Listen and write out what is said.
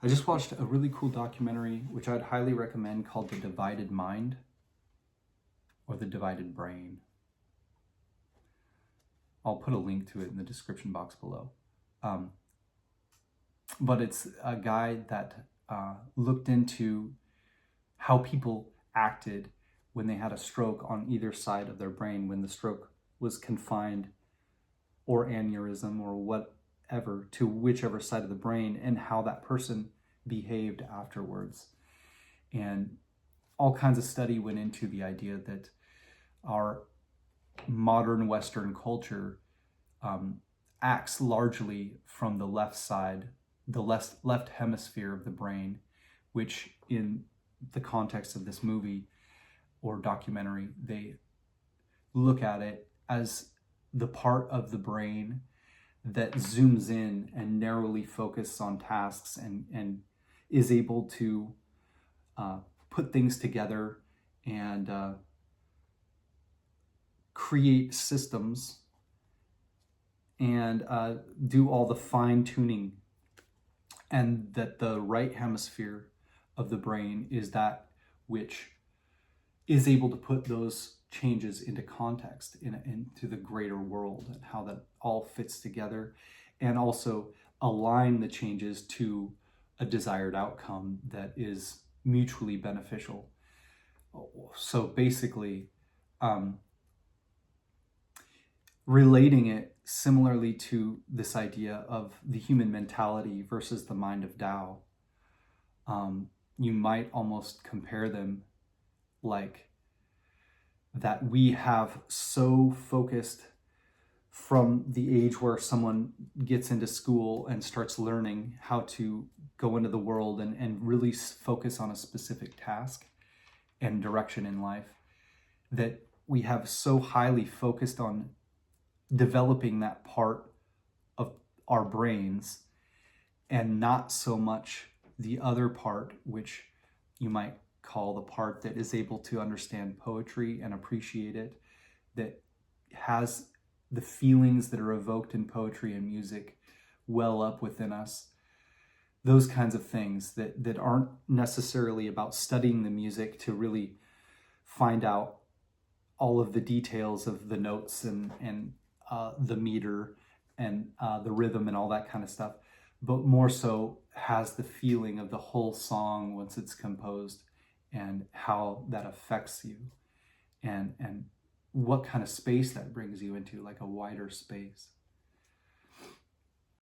I just watched a really cool documentary, which I'd highly recommend, called The Divided Mind or The Divided Brain. I'll put a link to it in the description box below. But it's a guy that looked into how people acted when they had a stroke on either side of their brain, when the stroke was confined or aneurysm or whatever to whichever side of the brain, and how that person behaved afterwards. And all kinds of study went into the idea that our modern Western culture acts largely from the left side, the left hemisphere of the brain, which in the context of this movie or documentary, they look at it as the part of the brain that zooms in and narrowly focuses on tasks and is able to put things together and create systems and do all the fine tuning, and that the right hemisphere of the brain is that which is able to put those changes into context, into the greater world, and how that all fits together, and also align the changes to a desired outcome that is mutually beneficial. So basically, relating it similarly to this idea of the human mentality versus the mind of Tao, you might almost compare them like that we have so focused from the age where someone gets into school and starts learning how to go into the world and really focus on a specific task and direction in life, that we have so highly focused on developing that part of our brains and not so much the other part, which you might call the part that is able to understand poetry and appreciate it, that has the feelings that are evoked in poetry and music well up within us. Those kinds of things that aren't necessarily about studying the music to really find out all of the details of the notes and the meter and the rhythm and all that kind of stuff, but more so has the feeling of the whole song once it's composed and how that affects you and what kind of space that brings you into, like a wider space.